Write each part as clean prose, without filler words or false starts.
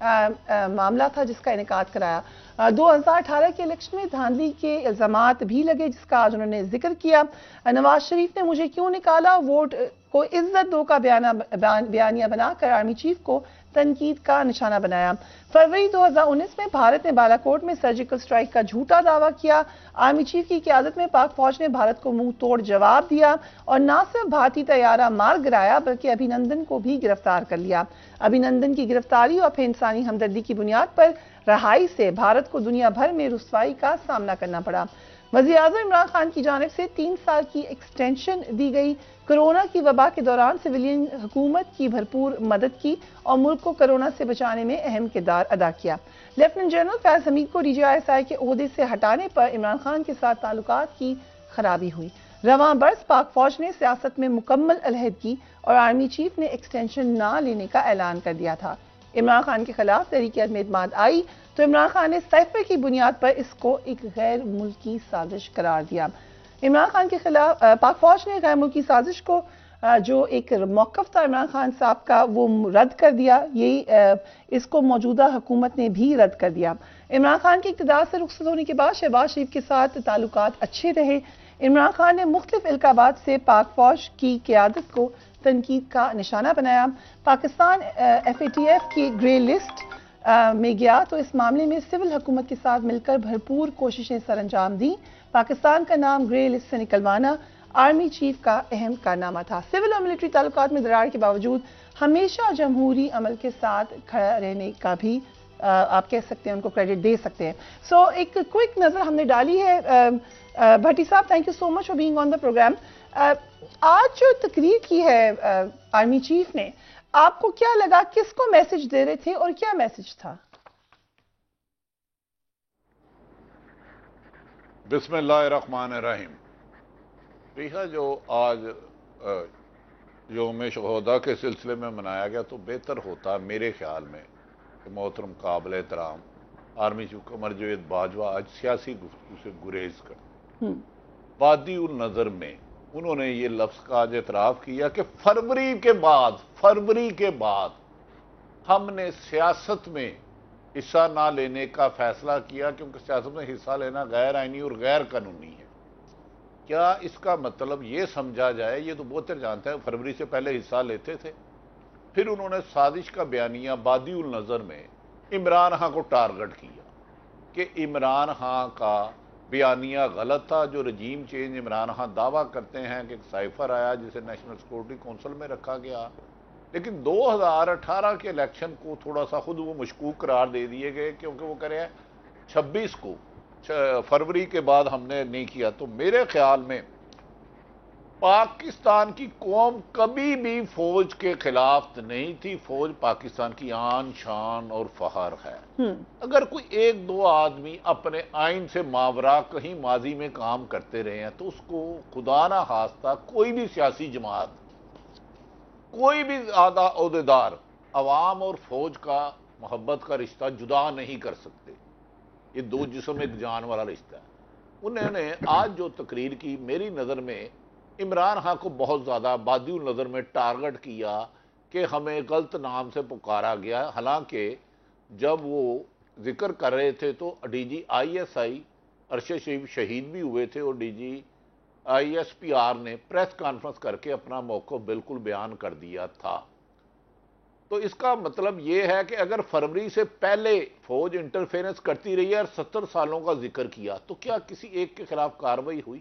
معاملہ تھا جس کا انعقاد کرایا۔ 2018 کے الیکشن میں دھاندلی کے الزامات بھی لگے جس کا آج انہوں نے ذکر کیا۔ نواز شریف نے مجھے کیوں نکالا ووٹ کو عزت دو کا بیانیہ بنا کر آرمی چیف کو تنقید کا نشانہ بنایا۔ فروری 2019 میں بھارت نے بالاکوٹ میں سرجیکل سٹرائک کا جھوٹا دعویٰ کیا۔ آرمی چیف کی قیادت میں پاک فوج نے بھارت کو منہ توڑ جواب دیا اور نہ صرف بھارتی طیارہ مار گرایا بلکہ ابھینندن کو بھی گرفتار کر لیا۔ ابھینندن کی گرفتاری اور پھر انسانی ہمدردی کی بنیاد پر رہائی سے بھارت کو دنیا بھر میں رسوائی کا سامنا کرنا پڑا۔ وزیر اعظم عمران خان کی جانب سے 3 سال کی ایکسٹینشن دی گئی۔ کورونا کی وبا کے دوران سویلین حکومت کی بھرپور مدد کی اور ملک کو کورونا سے بچانے میں اہم کردار ادا کیا۔ لیفٹیننٹ جنرل فیاض حمید کو DGISI کے عہدے سے ہٹانے پر عمران خان کے ساتھ تعلقات کی خرابی ہوئی۔ رواں برس پاک فوج نے سیاست میں مکمل علیحدگی اور آرمی چیف نے ایکسٹینشن نہ لینے کا اعلان کر دیا تھا۔ عمران خان کے خلاف تحریک عدم اعتماد آئی تو عمران خان نے سائفر کی بنیاد پر اس کو ایک غیر ملکی سازش قرار دیا۔ عمران خان کے خلاف پاک فوج نے غیر ملکی سازش کو جو ایک موقف تھا عمران خان صاحب کا وہ رد کر دیا۔ یہی اس کو موجودہ حکومت نے بھی رد کر دیا۔ عمران خان کے اقتدار سے رخصت ہونے کے بعد شہباز شریف کے ساتھ تعلقات اچھے رہے۔ عمران خان نے مختلف القابات سے پاک فوج کی قیادت کو تنقید کا نشانہ بنایا۔ پاکستان FATF کی گرے لسٹ میں گیا تو اس معاملے میں سول حکومت کے ساتھ مل کر بھرپور کوششیں سر انجام دیں۔ پاکستان کا نام گرے لسٹ سے نکلوانا آرمی چیف کا اہم کارنامہ تھا۔ سول اور ملٹری تعلقات میں درار کے باوجود ہمیشہ جمہوری عمل کے ساتھ کھڑا رہنے کا بھی آپ کہہ سکتے ہیں ان کو کریڈٹ دے سکتے ہیں۔ سو ایک کوئک نظر ہم نے ڈالی ہے۔ بھٹی صاحب thank you so much for being on the programme. آج جو تقریر کی ہے آرمی چیف نے آپ کو کیا لگا، کس کو میسج دے رہے تھے اور کیا میسج تھا؟ بسم اللہ الرحمن الرحیم۔ جو آج یوم شہداء کے سلسلے میں منایا گیا تو بہتر ہوتا میرے خیال میں کہ محترم قابل احترام آرمی چیف قمر جاوید باجوہ آج سیاسی گفتگو سے گریز کر بادی النظر میں انہوں نے یہ لفظ کا آج اعتراف کیا کہ فروری کے بعد ہم نے سیاست میں حصہ نہ لینے کا فیصلہ کیا کیونکہ سیاست میں حصہ لینا غیر آئینی اور غیر قانونی ہے۔ کیا اس کا مطلب یہ سمجھا جائے، یہ تو بہتر جانتا ہے فروری سے پہلے حصہ لیتے تھے۔ پھر انہوں نے سازش کا بیانیہ بادی النظر میں عمران خان کو ٹارگٹ کیا کہ عمران خان کا بیانیہ غلط تھا۔ جو رجیم چینج عمران خان دعویٰ کرتے ہیں کہ ایک سائفر آیا جسے نیشنل سیکورٹی کونسل میں رکھا گیا، لیکن 2018 کے الیکشن کو تھوڑا سا خود وہ مشکوک قرار دے دیے گئے کیونکہ وہ کہہ رہے ہیں 26 کو فروری کے بعد ہم نے نہیں کیا۔ تو میرے خیال میں پاکستان کی قوم کبھی بھی فوج کے خلاف نہیں تھی۔ فوج پاکستان کی آن شان اور فخر ہے۔ اگر کوئی ایک دو آدمی اپنے آئین سے ماورا کہیں ماضی میں کام کرتے رہے ہیں تو اس کو خدا نہ خواستہ کوئی بھی سیاسی جماعت، کوئی بھی عہدیدار عوام اور فوج کا محبت کا رشتہ جدا نہیں کر سکتے۔ یہ دو جسم ایک جان والا رشتہ ہے۔ انہوں نے آج جو تقریر کی میری نظر میں عمران خان کو بہت زیادہ بادی النظر میں ٹارگٹ کیا کہ ہمیں غلط نام سے پکارا گیا، حالانکہ جب وہ ذکر کر رہے تھے تو DGISI ارشد شریف شہید بھی ہوئے تھے اور ISPR نے پریس کانفرنس کر کے اپنا موقف بالکل بیان کر دیا تھا۔ تو اس کا مطلب یہ ہے کہ اگر فروری سے پہلے فوج انٹرفیرنس کرتی رہی ہے اور 70 سالوں کا ذکر کیا تو کیا کسی ایک کے خلاف کارروائی ہوئی؟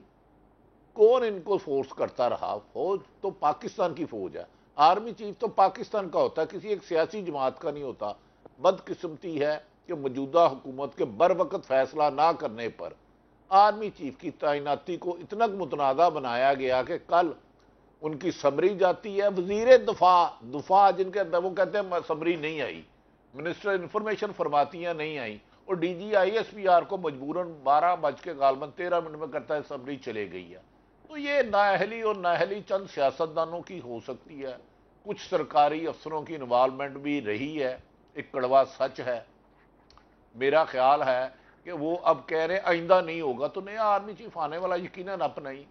کون ان کو فورس کرتا رہا؟ فوج تو پاکستان کی فوج ہے، آرمی چیف تو پاکستان کا ہوتا ہے، کسی ایک سیاسی جماعت کا نہیں ہوتا۔ بدقسمتی ہے کہ موجودہ حکومت کے بر وقت فیصلہ نہ کرنے پر آرمی چیف کی تعیناتی کو اتنا متنازع بنایا گیا کہ کل ان کی سمری جاتی ہے، وزیر دفاع جن کے اندر وہ کہتے ہیں سمری نہیں آئی، منسٹر انفارمیشن فرماتی ہیں نہیں آئی، اور DGISPR کو مجبوراً 12:13 میں کرتا ہے سمری چلے گئی ہے۔ تو یہ نااہلی اور نااہلی چند سیاستدانوں کی ہو سکتی ہے، کچھ سرکاری افسروں کی انوالومنٹ بھی رہی ہے، ایک کڑوا سچ ہے۔ میرا خیال ہے کہ وہ اب کہہ رہے آئندہ نہیں ہوگا، تو نیا آرمی چیف آنے والا یقیناً اپنا ہی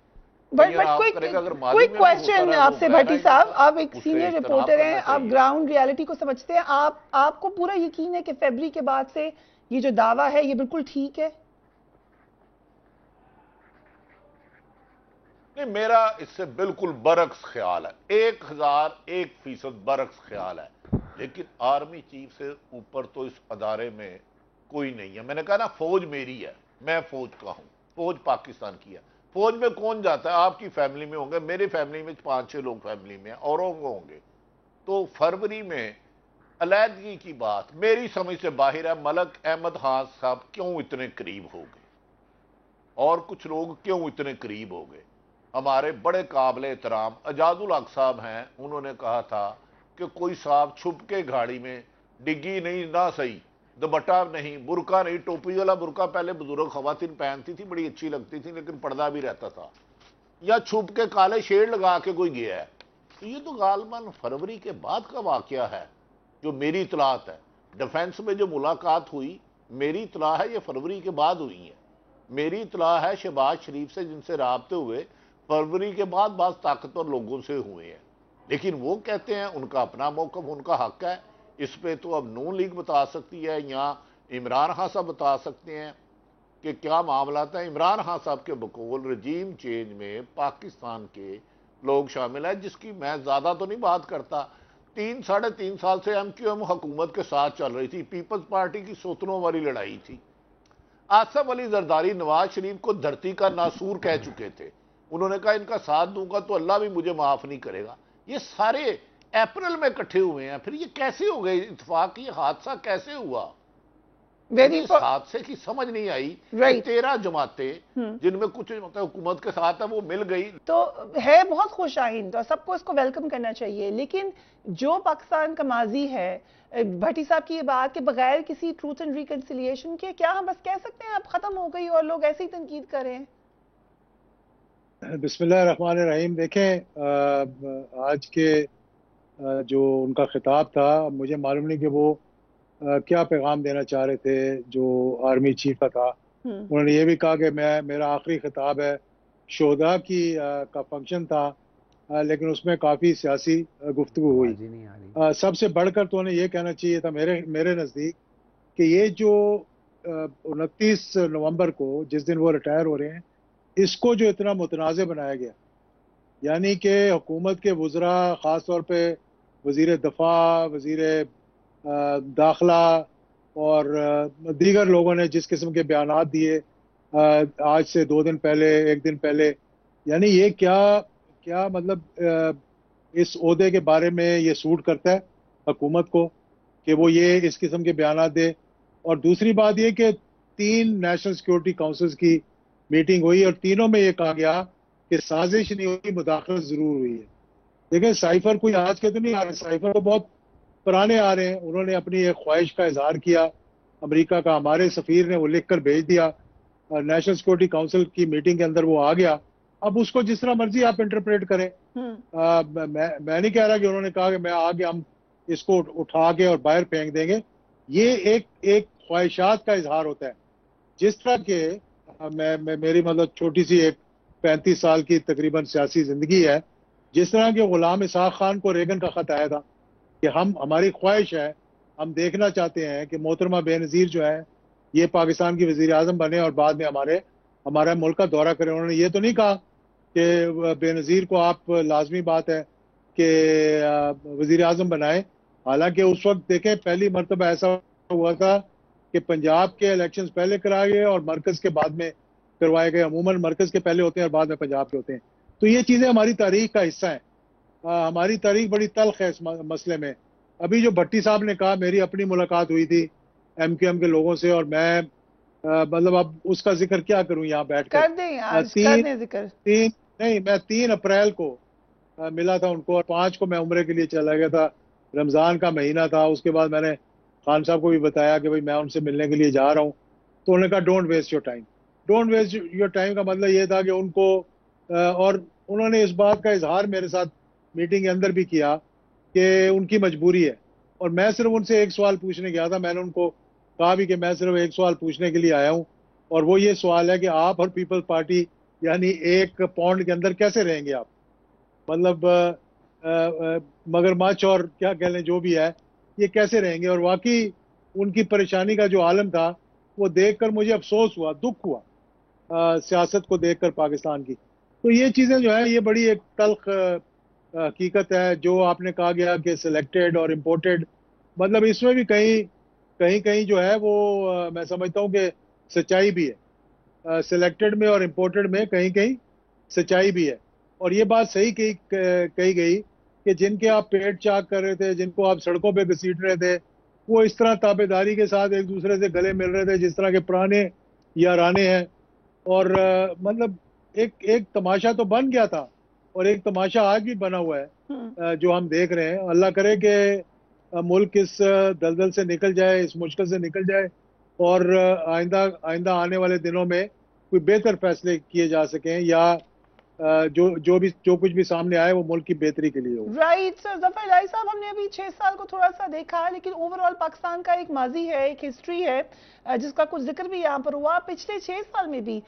کوئی کویشچن آپ سے بھٹی صاحب، آپ ایک سینئر رپورٹر ہیں، آپ گراؤنڈ ریالٹی کو سمجھتے ہیں، آپ کو پورا یقین ہے کہ فیبری کے بعد سے یہ جو دعویٰ ہے یہ بالکل ٹھیک ہے؟ نہیں، میرا اس سے بالکل برعکس خیال ہے، 1001% برعکس خیال ہے، لیکن آرمی چیف سے اوپر تو اس ادارے میں کوئی نہیں ہے۔ میں نے کہا نا فوج میری ہے، میں فوج کا ہوں، فوج پاکستان کی ہے۔ فوج میں کون جاتا ہے؟ آپ کی فیملی میں ہوں گے، میری فیملی میں 5-6 لوگ فیملی میں ہیں، اوروں کو ہوں گے۔ تو فروری میں علیحدگی کی بات میری سمجھ سے باہر ہے۔ ملک احمد خان صاحب کیوں اتنے قریب ہو گئے اور کچھ لوگ کیوں اتنے قریب ہو گئے؟ ہمارے بڑے قابل احترام اجاز الحق صاحب ہیں، انہوں نے کہا تھا کہ کوئی صاحب چھپ کے گاڑی میں ڈگی نہیں، نہ صحیح دوپٹہ نہیں، برقع نہیں، ٹوپی والا برقع پہلے بزرگ خواتین پہنتی تھی، بڑی اچھی لگتی تھی، لیکن پردہ بھی رہتا تھا، یا چھپ کے کالے شیڈ لگا کے کوئی گیا ہے۔ تو یہ تو غالباً فروری کے بعد کا واقعہ ہے، جو میری اطلاعات ہے۔ ڈیفنس میں جو ملاقات ہوئی، میری اطلاع ہے یہ فروری کے بعد ہوئی ہے۔ میری اطلاع ہے شہباز شریف سے جن سے رابطے ہوئے فروری کے بعد بعض طاقتور لوگوں سے ہوئے ہیں، لیکن وہ کہتے ہیں ان کا اپنا موقف، ان کا حق ہے، اس پہ تو اب نون لیگ بتا سکتی ہے یا عمران خان صاحب بتا سکتے ہیں کہ کیا معاملات ہیں۔ عمران خان صاحب کے بقول رجیم چینج میں پاکستان کے لوگ شامل ہیں، جس کی میں زیادہ تو نہیں بات کرتا۔ 3-3.5 سال سے ایم کیو ایم حکومت کے ساتھ چل رہی تھی، پیپلز پارٹی کی ستونوں والی لڑائی تھی۔ آصف علی زرداری نواز شریف کو دھرتی کا ناسور کہہ چکے تھے، انہوں نے کہا ان کا ساتھ دوں گا تو اللہ بھی مجھے معاف نہیں کرے گا۔ یہ سارے اپریل میں اکٹھے ہوئے ہیں، پھر یہ کیسے ہو گئے اتفاق؟ یہ حادثہ کیسے ہوا؟ اس حادثے کی سمجھ نہیں آئی۔ 13 جماعتیں جن میں کچھ حکومت کے ساتھ ہے وہ مل گئی تو ہے بہت خوش آئند اور سب کو اس کو ویلکم کرنا چاہیے، لیکن جو پاکستان کا ماضی ہے، بھٹی صاحب کی یہ بات کہ بغیر کسی ٹروتھ اینڈ ریکنسیلیشن کے کیا ہم بس کہہ سکتے ہیں اب ختم ہو گئی اور لوگ ایسی تنقید کر رہے ہیں؟ بسم اللہ الرحمن الرحیم۔ دیکھیں آج کے جو ان کا خطاب تھا، مجھے معلوم نہیں کہ وہ کیا پیغام دینا چاہ رہے تھے جو آرمی چیف کا تھا۔ انہوں نے یہ بھی کہا کہ میرا آخری خطاب ہے، شہداء کا فنکشن تھا، لیکن اس میں کافی سیاسی گفتگو ہوئی۔ سب سے بڑھ کر تو انہیں یہ کہنا چاہیے تھا میرے نزدیک کہ یہ جو 29 نومبر کو جس دن وہ ریٹائر ہو رہے ہیں، اس کو جو اتنا متنازع بنایا گیا، یعنی کہ حکومت کے وزراء، خاص طور پہ وزیر دفاع، وزیر داخلہ اور دیگر لوگوں نے جس قسم کے بیانات دیے آج سے 2 دن پہلے، 1 دن پہلے، یعنی یہ کیا مطلب اس عہدے کے بارے میں یہ سوٹ کرتا ہے حکومت کو کہ وہ یہ اس قسم کے بیانات دے؟ اور دوسری بات یہ کہ 3 نیشنل سیکورٹی کاؤنسلز کی میٹنگ ہوئی اور تینوں میں یہ کہا گیا کہ سازش نہیں ہوئی، مداخلت ضرور ہوئی ہے۔ دیکھیں سائفر کوئی آج کے تو نہیں آ رہے، سائفر تو بہت پرانے آ رہے ہیں۔ انہوں نے اپنی ایک خواہش کا اظہار کیا، امریکہ کا ہمارے سفیر نے وہ لکھ کر بھیج دیا، نیشنل سیکورٹی کاؤنسل کی میٹنگ کے اندر وہ آ گیا۔ اب اس کو جس طرح مرضی آپ انٹرپریٹ کریں، میں نہیں کہہ رہا کہ انہوں نے کہا کہ میں آگے ہم اس کو اٹھا کے اور باہر پھینک دیں گے، یہ ایک خواہشات کا اظہار ہوتا ہے۔ جس طرح کہ میری مطلب چھوٹی سی ایک 35 سال کی تقریباً سیاسی زندگی ہے، جس طرح کہ غلام اسحاق خان کو ریگن کا خط آیا تھا کہ ہماری خواہش ہے، ہم دیکھنا چاہتے ہیں کہ محترمہ بے نظیر جو ہے یہ پاکستان کی وزیر اعظم بنے اور بعد میں ہمارا ملک کا دورہ کریں۔ انہوں نے یہ تو نہیں کہا کہ بے نظیر کو آپ لازمی بات ہے کہ وزیر اعظم بنائیں، حالانکہ اس وقت دیکھیں پہلی مرتبہ ایسا ہوا تھا کہ پنجاب کے الیکشنز پہلے کرائے گئے اور مرکز کے بعد میں کروائے گئے۔ عموماً مرکز کے پہلے ہوتے ہیں اور بعد میں پنجاب کے ہوتے ہیں۔ تو یہ چیزیں ہماری تاریخ کا حصہ ہیں، ہماری تاریخ بڑی تلخ ہے اس مسئلے میں۔ ابھی جو بھٹی صاحب نے کہا، میری اپنی ملاقات ہوئی تھی ایم کیو ایم کے لوگوں سے، اور میں مطلب اب اس کا ذکر کیا کروں یہاں بیٹھ کر۔ میں 3 اپریل کو ملا تھا ان کو، اور 5 کو میں عمرے کے لیے چلا گیا تھا، رمضان کا مہینہ تھا۔ اس کے بعد میں نے خان صاحب کو بھی بتایا کہ بھائی میں ان سے ملنے کے لیے جا رہا ہوں، تو انہوں نے کہا don't waste your time. Don't waste your time کا مطلب یہ تھا کہ ان کو، اور انہوں نے اس بات کا اظہار میرے ساتھ میٹنگ کے اندر بھی کیا کہ ان کی مجبوری ہے، اور میں صرف ان سے ایک سوال پوچھنے گیا تھا۔ میں نے ان کو کہا بھی کہ میں صرف ایک سوال پوچھنے کے لیے آیا ہوں، اور وہ یہ سوال ہے کہ آپ اور پیپلز پارٹی یعنی 1 پاؤنڈ کے اندر کیسے رہیں گے آپ؟ مطلب مگرمچھ اور کیا کہہ لیں جو بھی ہے، یہ کیسے رہیں گے؟ اور واقعی ان کی پریشانی کا جو عالم تھا وہ دیکھ کر مجھے افسوس ہوا، دکھ ہوا سیاست کو دیکھ کر پاکستان کی. تو یہ چیزیں جو ہیں یہ بڑی ایک تلخ حقیقت ہے. جو آپ نے کہا گیا کہ سلیکٹڈ اور امپورٹڈ، مطلب اس میں بھی کہیں جو ہے وہ میں سمجھتا ہوں کہ سچائی بھی ہے. سلیکٹڈ میں اور امپورٹڈ میں کہیں سچائی بھی ہے. اور یہ بات صحیح کہی گئی کہ جن کے آپ پیٹ چاک کر رہے تھے، جن کو آپ سڑکوں پہ گھسیٹ رہے تھے، وہ اس طرح تابع داری کے ساتھ ایک دوسرے سے گلے مل رہے تھے جس طرح کے پرانے یارانے ہیں. اور مطلب ایک تماشا تو بن گیا تھا، اور ایک تماشا آج بھی بنا ہوا ہے جو ہم دیکھ رہے ہیں. اللہ کرے کہ ملک اس دلدل سے نکل جائے، اس مشکل سے نکل جائے، اور آئندہ آنے والے دنوں میں کوئی بہتر فیصلے کیے جا سکیں، یا جو کچھ بھی سامنے آئے وہ ملک کی بہتری کے لیے ہو. Right sir. ظفر الہی صاحب، ہم نے ابھی 6 سال کو تھوڑا سا دیکھا، لیکن اوور آل پاکستان کا ایک ماضی ہے، ایک ہسٹری ہے جس کا کچھ ذکر بھی یہاں پر ہوا. پچھلے 6 سال میں بھی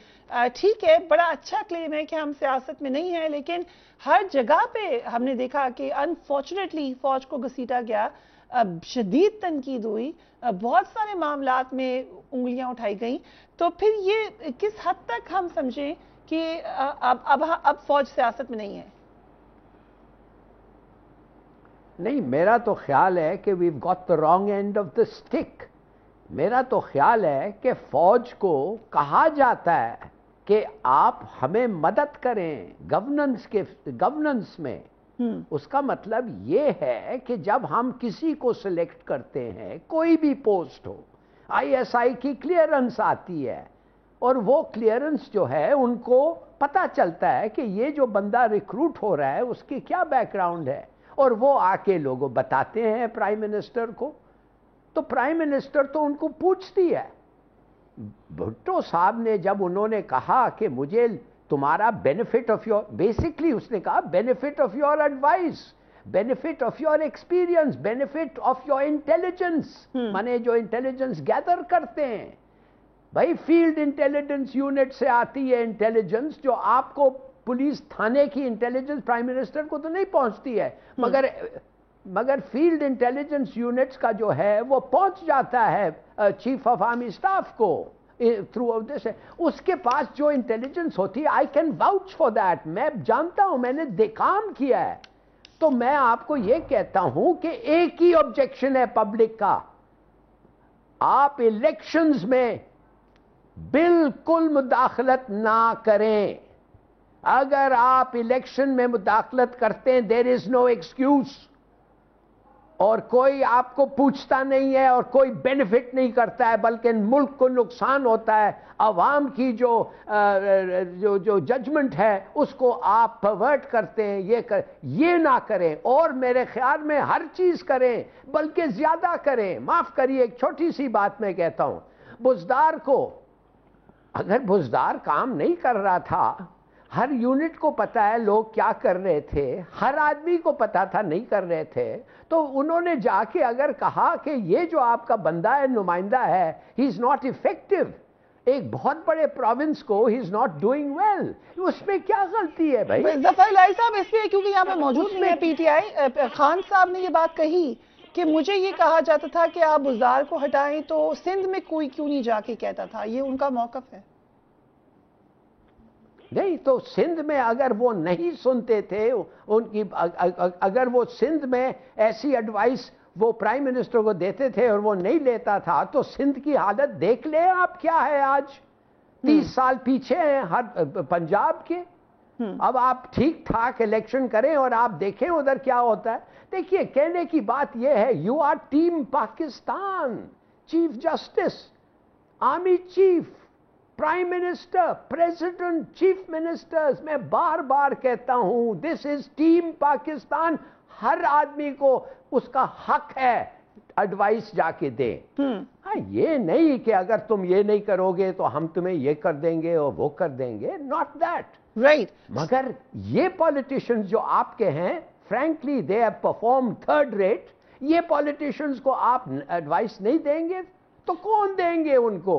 ٹھیک ہے، بڑا اچھا کلیم ہے کہ ہم سیاست میں نہیں ہیں، لیکن ہر جگہ پہ ہم نے دیکھا کہ انفارچونیٹلی فوج کو گھسیٹا گیا، شدید تنقید ہوئی، بہت سارے معاملات میں انگلیاں اٹھائی گئیں. تو پھر یہ کس حد تک ہم سمجھیں کہ اب فوج سیاست میں نہیں ہے؟ نہیں، میرا تو خیال ہے کہ we've got the wrong end of the stick. میرا تو خیال ہے کہ فوج کو کہا جاتا ہے کہ آپ ہمیں مدد کریں گورننس میں. اس کا مطلب یہ ہے کہ جب ہم کسی کو سلیکٹ کرتے ہیں، کوئی بھی پوسٹ ہو، ISI کی کلیئرنس آتی ہے، اور وہ کلیئرنس جو ہے ان کو پتہ چلتا ہے کہ یہ جو بندہ ریکروٹ ہو رہا ہے اس کی کیا بیک گراؤنڈ ہے، اور وہ آ کے لوگوں بتاتے ہیں پرائم منسٹر کو. تو پرائم منسٹر تو ان کو پوچھتی ہے. بھٹو صاحب نے جب انہوں نے کہا کہ مجھے تمہارا بینیفٹ آف یور، بیسکلی اس نے کہا benefit of your advice, benefit of your experience, benefit of your intelligence, مانے جو انٹیلیجنس گیدر کرتے ہیں. بھائی فیلڈ انٹیلیجنس یونٹ سے آتی ہے انٹیلیجنس، جو آپ کو پولیس تھانے کی انٹیلیجنس پرائم منسٹر کو تو نہیں پہنچتی ہے، مگر فیلڈ انٹیلیجنس یونٹس کا جو ہے وہ پہنچ جاتا ہے چیف آف آرمی سٹاف کو تھرو آؤٹ دس. اس کے پاس جو انٹیلیجنس ہوتی ہے، I can watch for that, میں جانتا ہوں، میں نے کام کیا ہے. تو میں آپ کو یہ کہتا ہوں کہ ایک ہی آبجیکشن ہے پبلک کا، آپ الیکشنز میں بالکل مداخلت نہ کریں. اگر آپ الیکشن میں مداخلت کرتے ہیں دیر از نو ایکسکیوز، اور کوئی آپ کو پوچھتا نہیں ہے اور کوئی بینیفٹ نہیں کرتا ہے، بلکہ ملک کو نقصان ہوتا ہے. عوام کی جو ججمنٹ ہے اس کو آپ پرورٹ کرتے ہیں. یہ نہ کریں، اور میرے خیال میں ہر چیز کریں، بلکہ زیادہ کریں. معاف کریے، ایک چھوٹی سی بات میں کہتا ہوں، بزدار کو، اگر بزدار کام نہیں کر رہا تھا، ہر یونٹ کو پتا ہے لوگ کیا کر رہے تھے، ہر آدمی کو پتا تھا نہیں کر رہے تھے، تو انہوں نے جا کے اگر کہا کہ یہ جو آپ کا بندہ ہے، نمائندہ ہے، ہی از ناٹ افیکٹو، ایک بہت بڑے پروونس کو ہی از ناٹ ڈوئنگ ویل، اس میں کیا غلطی ہے بھائی؟ ظفر الہی صاحب، اس لیے کیونکہ یہاں پہ موجود نہیں ہے پی ٹی آئی، خان صاحب نے یہ بات کہی کہ مجھے یہ کہا جاتا تھا کہ آپ بزدار کو ہٹائیں، تو سندھ میں کوئی کیوں نہیں جا کے کہتا تھا؟ یہ ان کا موقف ہے. نہیں تو سندھ میں اگر وہ نہیں سنتے تھے ان کی، اگر وہ سندھ میں ایسی ایڈوائس وہ پرائم منسٹر کو دیتے تھے اور وہ نہیں لیتا تھا، تو سندھ کی حالت دیکھ لیں آپ کیا ہے آج. 30 سال پیچھے ہیں ہر پنجاب کے. اب آپ ٹھیک ٹھاک الیکشن کریں اور آپ دیکھیں ادھر کیا ہوتا ہے. دیکھیے، کہنے کی بات یہ ہے، you are team Pakistan, chief justice, army chief, prime minister, president, chief ministers, میں بار بار کہتا ہوں دس از ٹیم پاکستان. ہر آدمی کو اس کا حق ہے ایڈوائس جا کے دیں. ہاں، یہ نہیں کہ اگر تم یہ نہیں کرو گے تو ہم تمہیں یہ کر دیں گے اور وہ کر دیں گے، ناٹ دیٹ. رائٹ. مگر یہ پالیٹیشنز جو آپ کے ہیں، frankly they have perform third rate. یہ پالیٹیشنز کو آپ ایڈوائس نہیں دیں گے تو کون دیں گے ان کو؟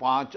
5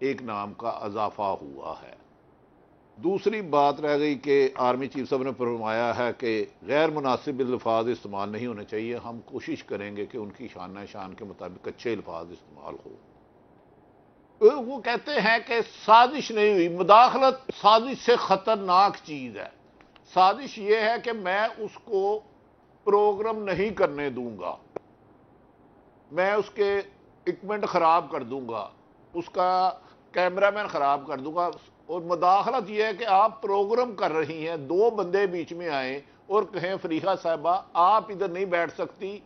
ایک نام کا اضافہ ہوا ہے۔ دوسری بات رہ گئی کہ آرمی چیف صاحب نے فرمایا ہے کہ غیر مناسب الفاظ استعمال نہیں ہونے چاہیے، ہم کوشش کریں گے کہ ان کی شان کے مطابق اچھے الفاظ استعمال ہو۔ وہ کہتے ہیں کہ سازش نہیں ہوئی، مداخلت سازش سے خطرناک چیز ہے۔ سازش یہ ہے کہ میں اس کو پروگرام نہیں کرنے دوں گا، میں اس کے اکوپمنٹ خراب کر دوں گا، اس کا کیمرہ مین خراب کر دوں گا۔ اور مداخلت یہ ہے کہ آپ پروگرام کر رہی ہیں، دو بندے بیچ میں آئیں اور کہیں فریحہ صاحبہ آپ ادھر نہیں بیٹھ سکتی،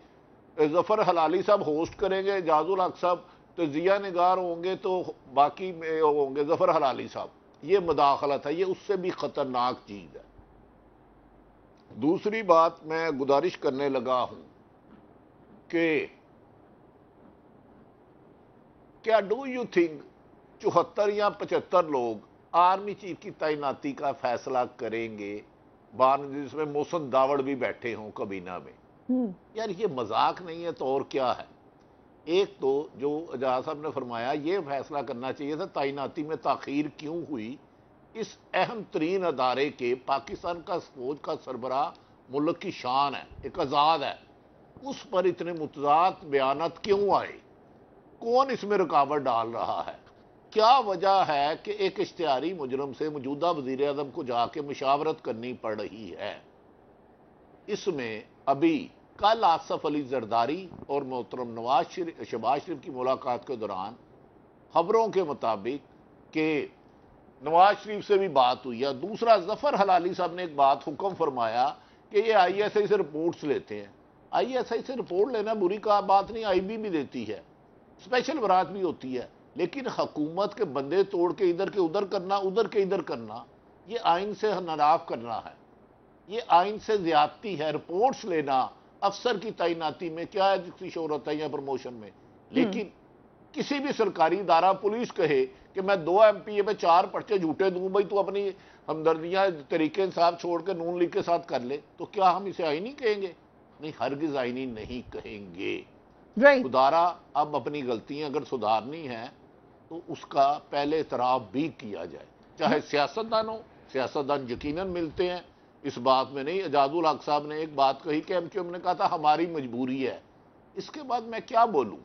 ظفر حلالی صاحب ہوسٹ کریں گے، اعجاز الحق صاحب تجزیہ نگار ہوں گے، تو باقی ہوں گے ظفر حلالی صاحب۔ یہ مداخلت ہے، یہ اس سے بھی خطرناک چیز ہے۔ دوسری بات میں گزارش کرنے لگا ہوں کہ کیا ڈو یو تھنک 74 یا 75 لوگ آرمی چیف کی تعیناتی کا فیصلہ کریں گے، جس میں محسن داوڑ بھی بیٹھے ہوں کابینہ میں؟ یار یہ مذاق نہیں ہے تو اور کیا ہے؟ ایک تو جو اعجاز صاحب نے فرمایا یہ فیصلہ کرنا چاہیے تھا تعیناتی میں تاخیر کیوں ہوئی، اس اہم ترین ادارے کے پاکستان کا فوج کا سربراہ ملک کی شان ہے، ایک آزاد ہے، اس پر اتنے متضاد بیانات کیوں آئے؟ کون اس میں رکاوٹ ڈال رہا ہے؟ کیا وجہ ہے کہ ایک اشتہاری مجرم سے موجودہ وزیر اعظم کو جا کے مشاورت کرنی پڑ رہی ہے؟ اس میں ابھی کل آصف علی زرداری اور محترم شہباز شریف کی ملاقات کے دوران خبروں کے مطابق کہ نواز شریف سے بھی بات ہوئی ہے۔ دوسرا ظفر حلالی صاحب نے ایک بات حکم فرمایا کہ یہ آئی ایس آئی سے رپورٹس لیتے ہیں۔ آئی ایس آئی سے رپورٹ لینا بری کا بات نہیں، آئی بی بھی دیتی ہے، اسپیشل برانچ بھی ہوتی ہے، لیکن حکومت کے بندے توڑ کے ادھر کے ادھر کرنا، ادھر کے ادھر کرنا، یہ آئین سے انحراف کرنا ہے، یہ آئین سے زیادتی ہے۔ رپورٹس لینا افسر کی تعیناتی میں کیا ہے جس کی شہرت ہے یا پروموشن میں، لیکن کسی بھی سرکاری ادارہ پولیس کہے کہ میں 2 ایم پی اے پہ 4 پرچے جھوٹے دوں، بھائی تو اپنی ہمدردیاں طریقے انصاف چھوڑ کے نون لیگ کے ساتھ کر لے، تو کیا ہم اسے آئینی کہیں گے؟ نہیں، ہرگز آئینی نہیں کہیں گے۔ خدارا اب اپنی غلطیاں اگر سدھارنی ہیں تو اس کا پہلے اعتراف بھی کیا جائے، چاہے سیاستدان ہو، سیاستدان یقیناً ملتے ہیں، اس بات میں نہیں۔ اعجاز الحق صاحب نے ایک بات کہی کہ ایم کیو ایم نے کہا تھا ہماری مجبوری ہے، اس کے بعد میں کیا بولوں؟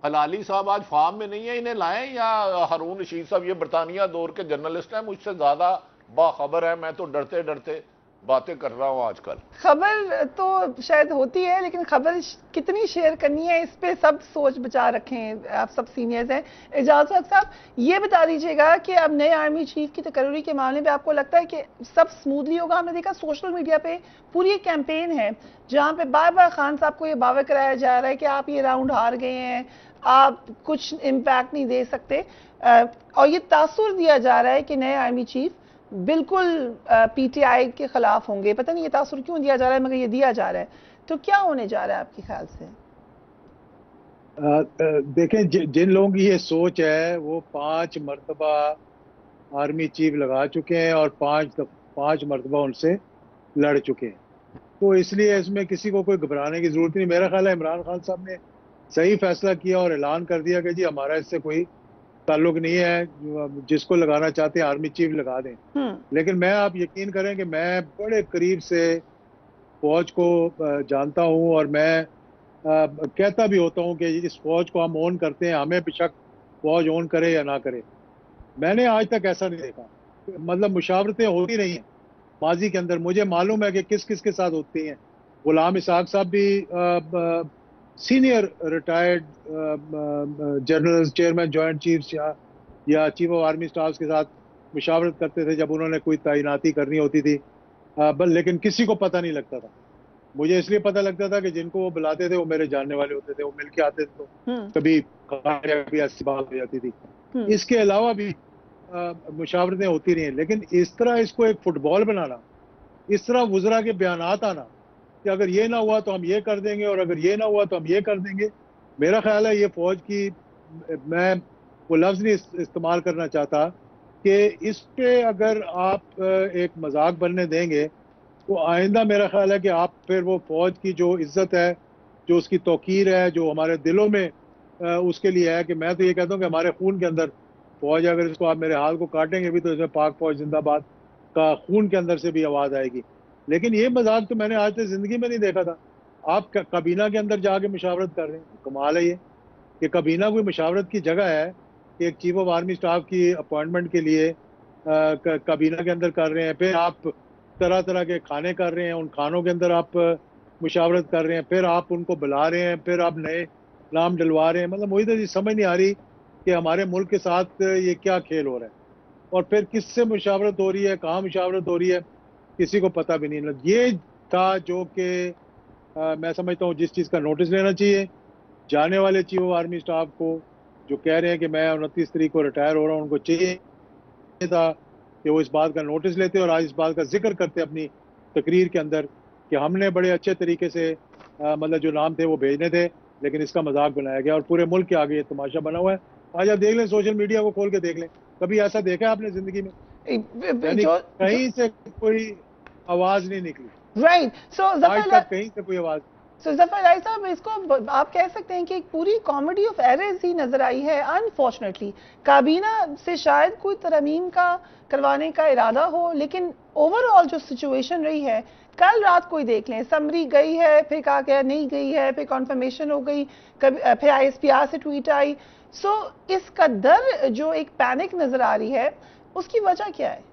حلالی صاحب آج فارم میں نہیں ہے، انہیں لائیں، یا ہارون رشید صاحب یہ برطانیہ دور کے جرنلسٹ ہیں، مجھ سے زیادہ باخبر ہے، میں تو ڈرتے ڈرتے باتیں کر رہا ہوں آج کل۔ خبر تو شاید ہوتی ہے، لیکن خبر کتنی شیئر کرنی ہے اس پہ سب سوچ بچا رکھیں، آپ سب سینئرز ہیں۔ اعجاز الحق صاحب یہ بتا دیجیے گا کہ اب نئے آرمی چیف کی تقرری کے معاملے پہ آپ کو لگتا ہے کہ سب سموتھلی ہوگا؟ ہم نے دیکھا سوشل میڈیا پہ پوری ایک کیمپین ہے جہاں پہ بار بار خان صاحب کو یہ باور کرایا جا رہا ہے کہ آپ یہ راؤنڈ ہار گئے ہیں، آپ کچھ امپیکٹ نہیں دے سکتے، اور یہ تاثر دیا جا رہا ہے کہ نئے آرمی چیف بالکل پی ٹی آئی کے خلاف ہوں گے۔ پتہ نہیں یہ تاثر کیوں دیا جا رہا ہے، مگر یہ دیا جا رہا ہے، تو کیا ہونے جا رہا ہے آپ کے خیال سے؟ دیکھیں جن لوگوں کی یہ سوچ ہے وہ 5 مرتبہ آرمی چیف لگا چکے ہیں اور 5 مرتبہ ان سے لڑ چکے ہیں، تو اس لیے اس میں کسی کو کوئی گھبرانے کی ضرورت نہیں۔ میرا خیال ہے عمران خان صاحب نے صحیح فیصلہ کیا اور اعلان کر دیا کہ جی ہمارا اس سے کوئی تعلق نہیں ہے، جس کو لگانا چاہتے ہیں آرمی چیف لگا دیں۔ لیکن میں آپ یقین کریں کہ میں بڑے قریب سے فوج کو جانتا ہوں، اور میں کہتا بھی ہوتا ہوں کہ اس فوج کو ہم اون کرتے ہیں، ہمیں بے شک فوج اون کرے یا نہ کرے۔ میں نے آج تک ایسا نہیں دیکھا، مطلب مشاورتیں ہوتی رہی ہیں ماضی کے اندر، مجھے معلوم ہے کہ کس کس کے ساتھ ہوتی ہیں۔ غلام اسحاق صاحب بھی senior retired general chairman joint chiefs یا چیف آف آرمی اسٹافز کے ساتھ مشاورت کرتے تھے جب انہوں نے کوئی تعیناتی کرنی ہوتی تھی، لیکن کسی کو پتہ نہیں لگتا تھا۔ مجھے اس لیے پتہ لگتا تھا کہ جن کو وہ بلاتے تھے وہ میرے جاننے والے ہوتے تھے، وہ مل کے آتے تھے، تو کبھی ایسی بات ہو جاتی تھی۔ اس کے علاوہ بھی مشاورتیں ہوتی رہی ہیں، لیکن اس طرح اس کو ایک فٹ بال بنانا، اس طرح وزراء کے بیانات آنا کہ اگر یہ نہ ہوا تو ہم یہ کر دیں گے اور اگر یہ نہ ہوا تو ہم یہ کر دیں گے، میرا خیال ہے یہ فوج کی، میں وہ لفظ نہیں استعمال کرنا چاہتا کہ اس پہ اگر آپ ایک مذاق بننے دیں گے تو آئندہ میرا خیال ہے کہ آپ پھر وہ فوج کی جو عزت ہے، جو اس کی توقیر ہے، جو ہمارے دلوں میں اس کے لیے ہے کہ میں تو یہ کہتا ہوں کہ ہمارے خون کے اندر فوج ہے. اگر اس کو آپ میرے ہاتھ کو کاٹیں گے بھی تو اس میں پاک فوج زندہ باد کا خون کے اندر سے بھی آواز آئے گی. لیکن یہ مذاق تو میں نے آج تک زندگی میں نہیں دیکھا تھا. آپ کابینہ کے اندر جا کے مشاورت کر رہے ہیں. کمال ہے یہ کہ کابینہ کوئی مشاورت کی جگہ ہے کہ ایک چیف آف آرمی اسٹاف کی اپوائنٹمنٹ کے لیے کابینہ کے اندر کر رہے ہیں. پھر آپ طرح طرح کے کھانے کر رہے ہیں, ان کھانوں کے اندر آپ مشاورت کر رہے ہیں, پھر آپ ان کو بلا رہے ہیں, پھر آپ نئے نام ڈلوا رہے ہیں. مطلب مجھے تو سمجھ نہیں آ رہی کہ ہمارے ملک کے ساتھ یہ کیا کھیل ہو رہا ہے, اور پھر کس سے مشاورت ہو رہی ہے, کہاں مشاورت ہو رہی ہے, کسی کو پتہ بھی نہیں. یہ تھا جو کہ میں سمجھتا ہوں جس چیز کا نوٹس لینا چاہیے جانے والے چیف آف آرمی اسٹاف کو, جو کہہ رہے ہیں کہ میں 29 تاریخ کو ریٹائر ہو رہا ہوں. ان کو چاہیے تھا کہ وہ اس بات کا نوٹس لیتے اور آج اس بات کا ذکر کرتے اپنی تقریر کے اندر کہ ہم نے بڑے اچھے طریقے سے مطلب جو نام تھے وہ بھیجنے تھے, لیکن اس کا مذاق بنایا گیا اور پورے ملک کے آگے یہ تماشا بنا ہوا ہے. آج آپ دیکھ لیں, سوشل میڈیا کو کھول کے دیکھ لیں, کبھی ایسا دیکھا ہے آپ نے زندگی میں؟ یعنی کہیں سے کوئی آواز نہیں نکلی. رائٹ. سو آج تک کہیں سے کوئی آواز. سو ظفر علی صاحب, اس کو آپ کہہ سکتے ہیں کہ ایک پوری کامیڈی آف ایررز ہی نظر آئی ہے انفارچونیٹلی. کابینہ سے شاید کوئی ترمیم کا کروانے کا ارادہ ہو, لیکن اوور آل جو سچویشن رہی ہے, کل رات کوئی دیکھ لیں, سمری گئی ہے, پھر کہا کہ نہیں گئی ہے, پھر کنفرمیشن ہو گئی, پھر ISPR سے ٹویٹ آئی. سو اس کا در جو ایک پینک نظر آ رہی ہے, اس کی وجہ کیا ہے؟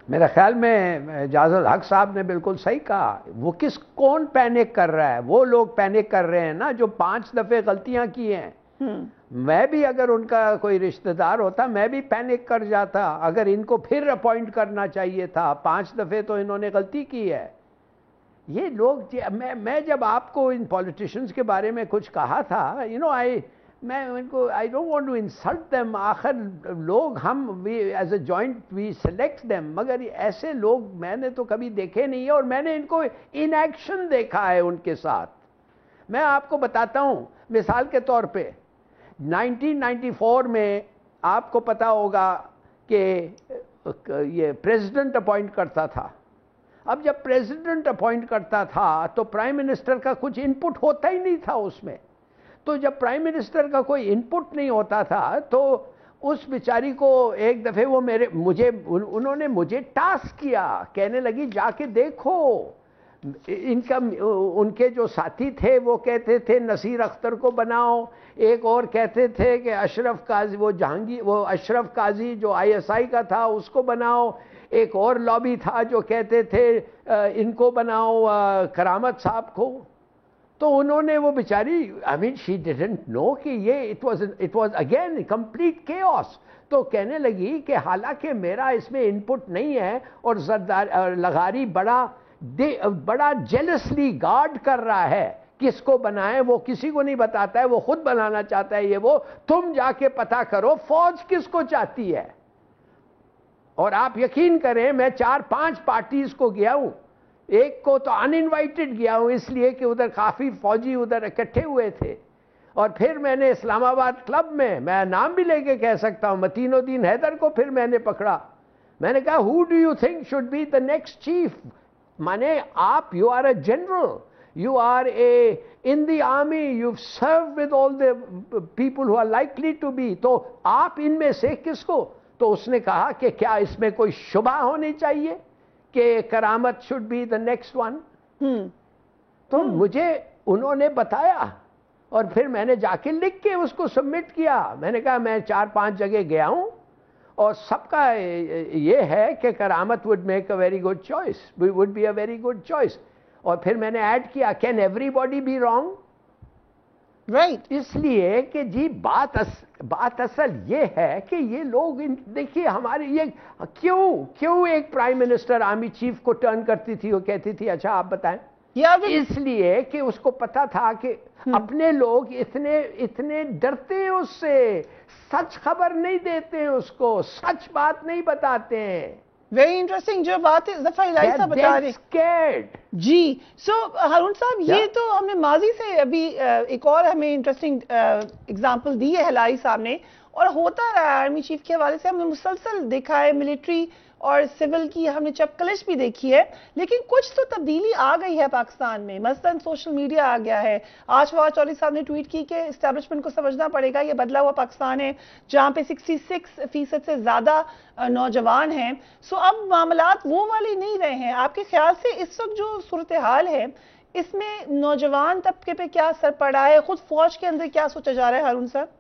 میرے خیال میں اجاز الحق صاحب نے بالکل صحیح کہا. وہ کون پینک کر رہا ہے؟ وہ لوگ پینک کر رہے ہیں نا جو 5 دفعے غلطیاں کی ہیں. میں بھی اگر ان کا کوئی رشتہ دار ہوتا میں بھی پینک کر جاتا. اگر ان کو پھر اپوائنٹ کرنا چاہیے تھا, 5 دفعے تو انہوں نے غلطی کی ہے. یہ لوگ میں جب آپ کو ان پولیٹیشنز کے بارے میں کچھ کہا تھا, میں ان کو I don't want to insult them. آخر لوگ ہم as a joint we select them, مگر ایسے لوگ میں نے تو کبھی دیکھے نہیں ہے, اور میں نے ان کو ان ایکشن دیکھا ہے ان کے ساتھ. میں آپ کو بتاتا ہوں مثال کے طور پہ 1994 میں آپ کو پتا ہوگا کہ یہ پریزیڈنٹ اپوائنٹ کرتا تھا. اب جب پریزیڈنٹ اپوائنٹ کرتا تھا تو پرائم منسٹر کا کچھ ان پٹ ہوتا ہی نہیں تھا اس میں. تو جب پرائم منسٹر کا کوئی ان پٹ نہیں ہوتا تھا تو اس بیچاری کو ایک دفعے وہ انہوں نے مجھے ٹاسک کیا, کہنے لگی جا کے دیکھو. ان کے جو ساتھی تھے وہ کہتے تھے نصیر اختر کو بناؤ, ایک اور کہتے تھے کہ اشرف قاضی, وہ اشرف قاضی جو ISI کا تھا اس کو بناؤ, ایک اور لابی تھا جو کہتے تھے ان کو بناؤ, کرامت صاحب کو. تو انہوں نے وہ بیچاری she didn't know کہ یہ it was again complete chaos. تو کہنے لگی کہ حالانکہ میرا اس میں ان پٹ نہیں ہے, اور لغاری بڑا جیلسلی گارڈ کر رہا ہے کس کو بنائے, وہ کسی کو نہیں بتاتا ہے, وہ خود بنانا چاہتا ہے. یہ وہ تم جا کے پتہ کرو فوج کس کو چاہتی ہے. اور آپ یقین کریں میں 4-5 پارٹیز کو گیا ہوں, ایک کو تو ان انوائٹڈ گیا ہوں اس لیے کہ ادھر کافی فوجی ادھر اکٹھے ہوئے تھے. اور پھر میں نے اسلام آباد کلب میں نام بھی لے کے کہہ سکتا ہوں, متین الدین حیدر کو پھر میں نے پکڑا. میں نے کہا who do you think should be the next chief? مانے آپ you are a general, you are in the army, you've served with all the people who are likely to be. تو آپ ان میں سے کس کو؟ تو اس نے کہا کہ کیا اس میں کوئی شبہ ہونی چاہیے کہ کرامت should be the next one. تو مجھے انہوں نے بتایا, اور پھر میں نے جا کے لکھ کے اس کو سبمٹ کیا. میں نے کہا میں 4-5 جگہ گیا ہوں اور سب کا یہ ہے کہ کرامت would make a very good choice, would be a very good choice. اور پھر میں نے ایڈ کیا can everybody be wrong? Right. اس لیے کہ جی بات اصل یہ ہے کہ یہ لوگ دیکھیے ہمارے یہ کیوں ایک پرائم منسٹر آرمی چیف کو ٹرن کرتی تھی, وہ کہتی تھی اچھا آپ بتائیں. اس لیے کہ اس کو پتا تھا کہ اپنے لوگ اتنے ڈرتے ہیں اس سے, سچ خبر نہیں دیتے ہیں اس کو, سچ بات نہیں بتاتے ہیں. ویری انٹرسٹنگ جو بات ظفر الہی صاحب بتا رہے ہیں. جی. سو ہارون صاحب یہ تو ہم نے ماضی سے ابھی ایک اور ہمیں انٹرسٹنگ اگزامپل دی ہے الہی صاحب نے, اور ہوتا رہا ہے آرمی چیف کے حوالے سے. ہم نے مسلسل دیکھا ہے ملٹری اور سول کی ہم نے چپکلش بھی دیکھی ہے، لیکن کچھ تو تبدیلی آ گئی ہے پاکستان میں، مثلاً سوشل میڈیا آ گیا ہے۔ آج فواد چودھری صاحب نے ٹویٹ کی کہ اسٹیبلشمنٹ کو سمجھنا پڑے گا، یہ بدلا ہوا پاکستان ہے جہاں پہ 66% سے زیادہ نوجوان ہیں۔ سو اب معاملات وہ والے نہیں رہے ہیں۔ آپ کے خیال سے اس وقت جو صورتحال ہے اس میں نوجوان طبقے پہ کیا اثر پڑا ہے، خود فوج کے اندر کیا سوچا جا رہا ہے ہارون صاحب؟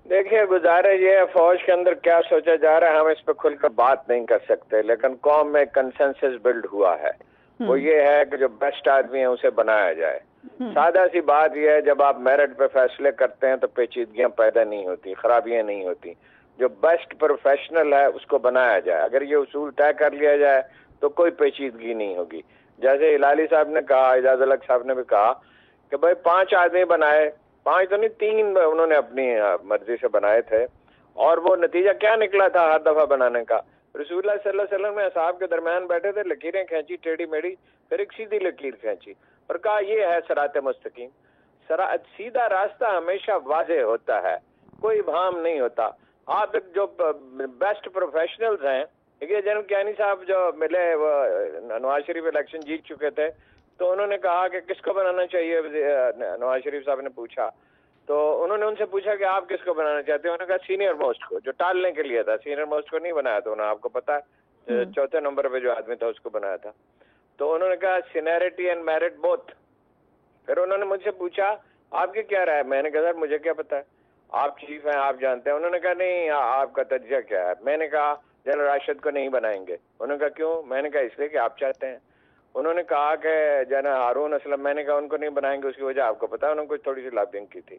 دیکھیے گزارش یہ ہے، فوج کے اندر کیا سوچا جا رہا ہے ہم اس پہ کھل کر بات نہیں کر سکتے، لیکن قوم میں کنسنسس بلڈ ہوا ہے، وہ یہ ہے کہ جو بیسٹ آدمی ہے اسے بنایا جائے۔ سادہ سی بات یہ ہے، جب آپ میرٹ پہ فیصلے کرتے ہیں تو پیچیدگیاں پیدا نہیں ہوتی، خرابیاں نہیں ہوتی۔ جو بیسٹ پروفیشنل ہے اس کو بنایا جائے، اگر یہ اصول طے کر لیا جائے تو کوئی پیچیدگی نہیں ہوگی۔ جیسے ہلالی صاحب نے کہا، اعجاز الحق صاحب نے بھی کہا کہ بھائی 5 آدمی بنائے، 5 تو نہیں 3 انہوں نے اپنی مرضی سے بنائے تھے، اور وہ نتیجہ کیا نکلا تھا ہر دفعہ بنانے کا؟ رسول اللہ صلی اللہ علیہ وسلم نے اصحاب کے درمیان بیٹھے تھے، لکیریں کھینچی ٹیڑھی میڑھی، پھر ایک سیدھی لکیر کھینچی اور کہا یہ ہے صراط مستقیم۔ سیدھا راستہ ہمیشہ واضح ہوتا ہے، کوئی ابہام نہیں ہوتا۔ آپ جو بیسٹ پروفیشنلز ہیں، دیکھیے جنرل کیانی صاحب جو ملے وہ نواز شریف الیکشن جیت چکے تھے، تو انہوں نے کہا کہ کس کو بنانا چاہیے، نواز شریف صاحب نے پوچھا تو انہوں نے ان سے پوچھا کہ آپ کس کو بنانا چاہتے ہیں، انہوں نے کہا سینئر موسٹ کو، جو ٹالنے کے لیے تھا، سینئر موسٹ کو نہیں بنایا تھا انہوں نے، آپ کو پتا ہے 4تھے نمبر پہ جو آدمی تھا اس کو بنایا تھا۔ تو انہوں نے کہا سینیرٹی اینڈ میرٹ بوتھ۔ پھر انہوں نے مجھ سے پوچھا آپ کی کیا رائے ہے، میں نے کہا سر مجھے کیا پتا ہے، آپ چیف ہیں آپ جانتے ہیں۔ انہوں نے کہا نہیں آپ کا تجزیہ کیا ہے؟ میں نے کہا جنرل راشد کو نہیں بنائیں گے۔ انہوں نے کہا کیوں؟ میں نے کہا اس لیے کہ آپ چاہتے ہیں۔ انہوں نے کہا کہ جنرل ہارون اسلم، میں نے کہا ان کو نہیں بنائیں گے، اس کی وجہ آپ کو پتا ہے، انہوں نے کچھ تھوڑی سی لابنگ کی تھی۔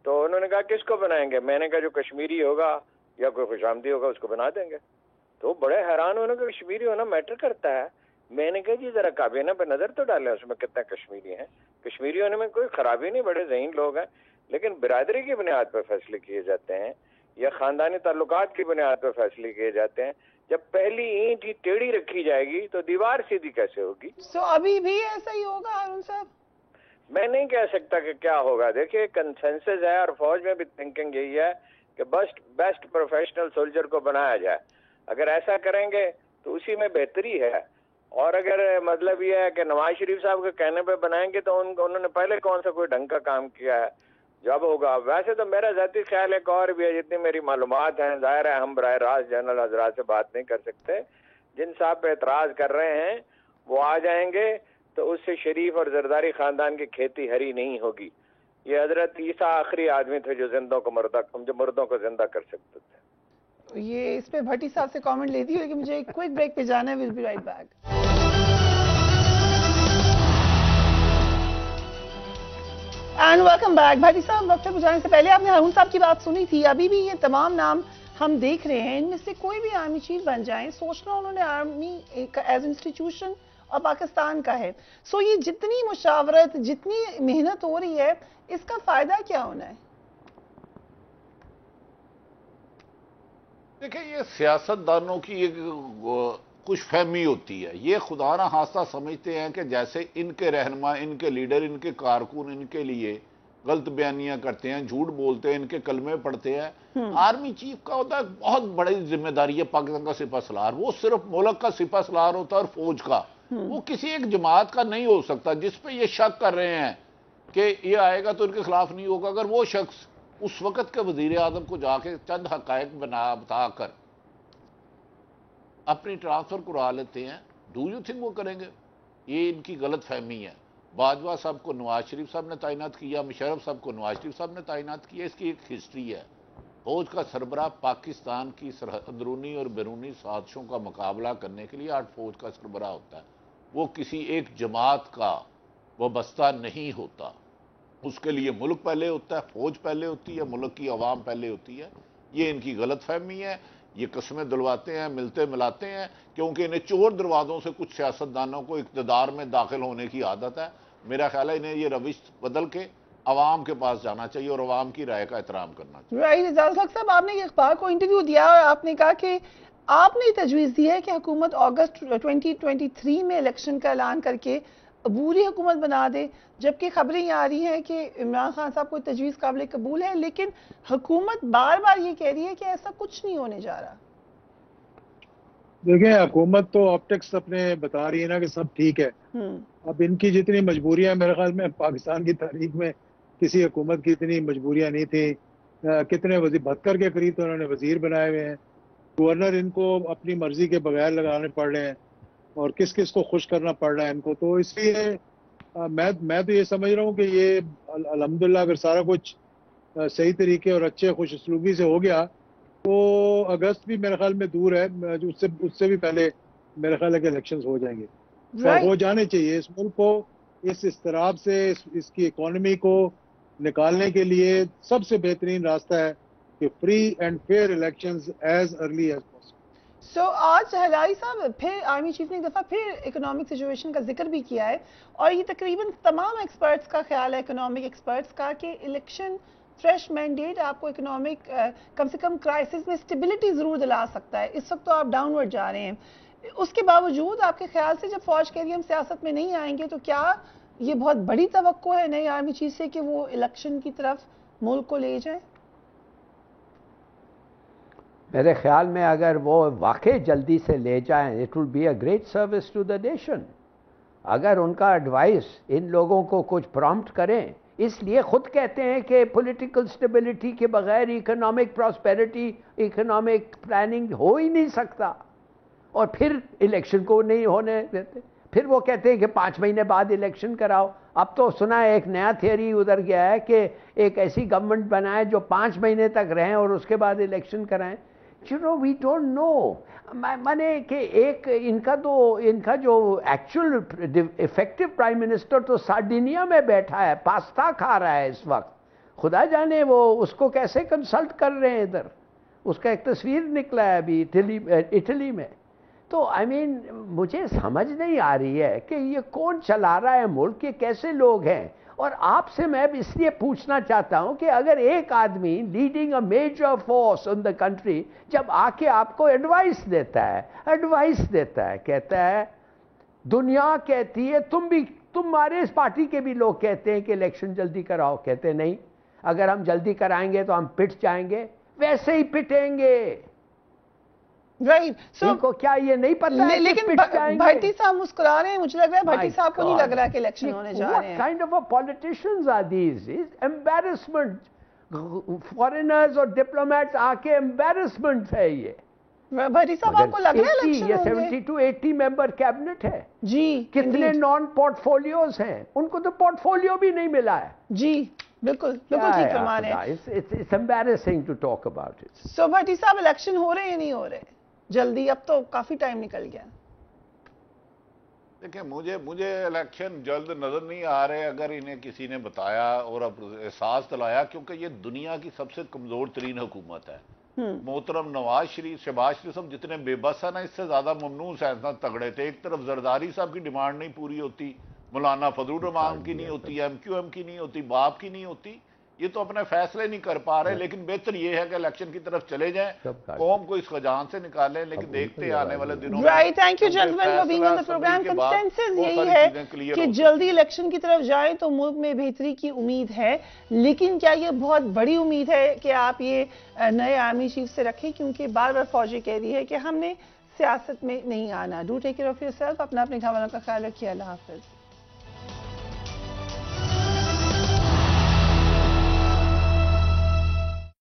تو انہوں نے کہا کس کو بنائیں گے؟ میں نے کہا جو کشمیری ہوگا یا کوئی خوش آمدی ہوگا اس کو بنا دیں گے۔ تو بڑے حیران ہونے کہ کشمیری ہونا میٹر کرتا ہے۔ میں نے کہا جی ذرا کابینہ پہ نظر تو ڈالیں اس میں کتنے کشمیری ہیں، کشمیری ہونے میں کوئی خرابی نہیں، بڑے ذہین لوگ ہیں، لیکن برادری کی بنیاد پر فیصلے کیے جاتے ہیں یا خاندانی تعلقات کی بنیاد پر فیصلے کیے جاتے ہیں۔ جب پہلی اینٹ ہی ٹیڑھی رکھی جائے گی تو دیوار سیدھی کیسے ہوگی؟ سو ابھی بھی ایسا ہی ہوگا ہارون صاحب؟ میں نہیں کہہ سکتا کہ کیا ہوگا۔ دیکھیے کنسنسس ہے، اور فوج میں بھی تھنکنگ یہی ہے کہ بیسٹ پروفیشنل سولجر کو بنایا جائے۔ اگر ایسا کریں گے تو اسی میں بہتری ہے، اور اگر مطلب یہ ہے کہ نواز شریف صاحب کے کہنے پہ بنائیں گے تو انہوں نے پہلے کون سا کوئی ڈھنگ کا کام کیا ہے جب ہوگا۔ ویسے تو میرا ذاتی خیال ایک اور بھی ہے، جتنی میری معلومات ہیں، ظاہر ہے ہم براہ راست جنرل حضرات سے بات نہیں کر سکتے، جن صاحب پہ اعتراض کر رہے ہیں وہ آ جائیں گے تو اس سے شریف اور زرداری خاندان کی کھیتی ہری نہیں ہوگی۔ یہ حضرت عیسیٰ آخری آدمی تھے جو مردوں کو زندہ کر سکتے تھے۔ یہ اس پہ بھٹی صاحب سے کامنٹ لیتی ہوں، لیکن مجھے ایک کوئک بریک پہ جانا ہے، we'll be right back. And welcome back. Bhatti sahab وقت پہ جانے سے پہلے آپ نے ہارون صاحب کی بات سنی تھی، ابھی بھی یہ تمام نام ہم دیکھ رہے ہیں، ان میں سے کوئی بھی آرمی چیف بن جائیں، سوچنا انہوں نے آرمی ایز انسٹیٹیوشن اور پاکستان کا ہے۔ سو یہ جتنی مشاورت، جتنی محنت ہو رہی ہے، اس کا فائدہ کیا ہونا ہے؟ دیکھیں یہ سیاست دانوں کی ایک کچھ فہمی ہوتی ہے، یہ خدا نہ خواستہ سمجھتے ہیں کہ جیسے ان کے رہنما، ان کے لیڈر، ان کے کارکن ان کے لیے غلط بیانیاں کرتے ہیں، جھوٹ بولتے ہیں، ان کے کلمے پڑھتے ہیں۔ آرمی چیف کا ہوتا ہے بہت بڑی ذمہ داری ہے پاکستان کا سپہ سالار، وہ صرف ملک کا سپہ سالار ہوتا ہے اور فوج کا، وہ کسی ایک جماعت کا نہیں ہو سکتا۔ جس پہ یہ شک کر رہے ہیں کہ یہ آئے گا تو ان کے خلاف نہیں ہوگا، اگر وہ شخص اس وقت کے وزیر اعظم کو جا کے چند حقائق بتا کر اپنی ٹرانسفر کرا لیتے ہیں، ڈو یو تھنک وہ کریں گے؟ یہ ان کی غلط فہمی ہے۔ باجوہ صاحب کو نواز شریف صاحب نے تعینات کیا، مشرف صاحب کو نواز شریف صاحب نے تعینات کیا، اس کی ایک ہسٹری ہے۔ فوج کا سربراہ پاکستان کی اندرونی اور بیرونی سازشوں کا مقابلہ کرنے کے لیے آرٹ فوج کا سربراہ ہوتا ہے، وہ کسی ایک جماعت کا وابستہ نہیں ہوتا۔ اس کے لیے ملک پہلے ہوتا ہے، فوج پہلے ہوتی ہے، ملک کی عوام پہلے ہوتی ہے۔ یہ ان کی غلط فہمی ہے، یہ قسمیں دلواتے ہیں، ملتے ملاتے ہیں، کیونکہ انہیں چور دروازوں سے کچھ سیاستدانوں کو اقتدار میں داخل ہونے کی عادت ہے۔ میرا خیال ہے انہیں یہ روش بدل کے عوام کے پاس جانا چاہیے اور عوام کی رائے کا احترام کرنا چاہیے۔ رائٹ، اعجاز الحق صاحب آپ نے ایک اخبار کو انٹرویو دیا اور آپ نے کہا کہ آپ نے تجویز دی ہے کہ حکومت اگست 2023 میں الیکشن کا اعلان کر کے عبوری حکومت بنا دے، جبکہ خبریں یہ آ رہی ہیں کہ عمران خان صاحب کو تجویز قابل قبول ہے، لیکن حکومت بار بار یہ کہہ رہی ہے کہ ایسا کچھ نہیں ہونے جا رہا۔ دیکھیں حکومت تو آپٹکس اپنے بتا رہی ہے نا کہ سب ٹھیک ہے. اب ان کی جتنی مجبوریاں میرے خیال میں پاکستان کی تاریخ میں کسی حکومت کی اتنی مجبوریاں نہیں تھیں. کتنے 72 کے قریب تو انہوں نے وزیر بنائے ہوئے ہیں. گورنر ان کو اپنی مرضی کے بغیر لگانے پڑ رہے ہیں اور کس کس کو خوش کرنا پڑ رہا ہے ان کو. تو اس لیے میں تو یہ سمجھ رہا ہوں کہ یہ الحمدللہ اگر سارا کچھ صحیح طریقے اور اچھے خوش اسلوبی سے ہو گیا تو اگست بھی میرے خیال میں دور ہے. اس سے بھی پہلے میرے خیال ہے کہ الیکشنز ہو جائیں گے اور ہو جانے چاہیے. اس ملک کو اس اضطراب سے اس کی اکانومی کو نکالنے کے لیے سب سے بہترین راستہ ہے کہ free and fair elections as early as possible. آج ہلالی صاحب پھر آرمی چیف نے ایک دفعہ پھر اکنامک سچویشن کا ذکر بھی کیا ہے اور یہ تقریباً تمام ایکسپرٹس کا خیال ہے اکنامک ایکسپرٹس کا کہ الیکشن فریش مینڈیٹ آپ کو اکنامک کم سے کم کرائسس میں اسٹیبلٹی ضرور دلا سکتا ہے. اس وقت تو آپ ڈاؤن ورڈ جا رہے ہیں. اس کے باوجود آپ کے خیال سے جب فوج کہہ رہی ہم سیاست میں نہیں آئیں گے تو کیا یہ بہت بڑی توقع ہے نئی آرمی چیف سے کہ وہ الیکشن کی طرف ملک کو لے جائیں؟ میرے خیال میں اگر وہ واقعی جلدی سے لے جائیں it will be a great service to the nation. اگر ان کا ایڈوائس ان لوگوں کو کچھ پرومپٹ کریں، اس لیے خود کہتے ہیں کہ پولیٹیکل سٹیبلٹی کے بغیر اکنامک پراسپیرٹی اکنامک پلاننگ ہو ہی نہیں سکتا، اور پھر الیکشن کو نہیں ہونے دیتے. پھر وہ کہتے ہیں کہ 5 مہینے بعد الیکشن کراؤ. اب تو سنا ہے ایک نیا تھیوری ادھر گیا ہے کہ ایک ایسی گورنمنٹ بنائے جو 5 مہینے تک رہیں اور اس کے بعد الیکشن کرائیں. We don't know. میں نے کہ ایک ان کا جو ایکچوئل افیکٹو پرائم منسٹر تو سارڈینیا میں بیٹھا ہے، پاستا کھا رہا ہے اس وقت. خدا جانے وہ اس کو کیسے کنسلٹ کر رہے ہیں ادھر. اس کا ایک تصویر نکلا ہے ابھی اٹلی میں. تو مجھے سمجھ نہیں آ رہی ہے کہ یہ کون چلا رہا ہے ملک، یہ کیسے لوگ ہیں. اور آپ سے میں اس لیے پوچھنا چاہتا ہوں کہ اگر ایک آدمی leading a major force in the country جب آ کے آپ کو ایڈوائس دیتا ہے کہتا ہے دنیا کہتی ہے تمہارے اس پارٹی کے بھی لوگ کہتے ہیں کہ الیکشن جلدی کراؤ، کہتے ہیں نہیں، اگر ہم جلدی کرائیں گے تو ہم پٹ جائیں گے. ویسے ہی پٹیں گے. ان کو کیا یہ نہیں پتا ہے؟ لیکن بھٹی صاحب مسکرا رہے ہیں، مجھے لگ رہا ہے بھٹی صاحب کو نہیں لگ رہا کہ الیکشن ہونے جا رہے ہیں. What kind of a politicians are these? Embarrassment. فارینرز اور ڈپلومیٹس آ کے embarrassment ہے یہ. بھٹی صاحب آپ کو لگ رہا ہے الیکشن ہوں گے؟ یہ 70 to 80 ممبر کیبنٹ ہے جی. کتنے نان پورٹ فولیوز ہیں، ان کو تو پورٹ فولیو بھی نہیں ملا ہے. جی بالکل ٹھیک فرما رہے ہیں. It's embarrassing to talk about it. So بھٹی صاحب الیکشن ہو رہے ہیں یا نہیں ہو رہے جلدی؟ اب تو کافی ٹائم نکل گیا. دیکھیں مجھے الیکشن جلد نظر نہیں آ رہے. اگر انہیں کسی نے بتایا اور اب احساس دلایا، کیونکہ یہ دنیا کی سب سے کمزور ترین حکومت ہے. محترم نواز شریف، شہباز شریف صاحب جتنے بے بس ہیں نا، اس سے زیادہ ممنون سائنسداں تگڑے تھے. ایک طرف زرداری صاحب کی ڈیمانڈ نہیں پوری ہوتی، مولانا فضل الرحمان کی نہیں ہوتی، ایم کیو ایم کی نہیں ہوتی، باپ کی نہیں ہوتی. یہ تو اپنے فیصلے نہیں کر پا رہے. لیکن بہتر یہ ہے کہ الیکشن کی طرف چلے جائیں، قوم کو اس خجان سے نکالیں. لیکن دیکھتے آنے والے دنوں میں thank you gentleman for being on the programme. Consensus یہی ہے کہ جلدی الیکشن کی طرف جائیں تو ملک میں بہتری کی امید ہے. لیکن کیا یہ بہت بڑی امید ہے کہ آپ یہ نئے آرمی چیف سے رکھیں؟ کیونکہ بار بار فوجی کہہ رہی ہے کہ ہم نے سیاست میں نہیں آنا. Do take care of your self. اپنے گھر والوں کا خیال رکھیے. اللہ حافظ.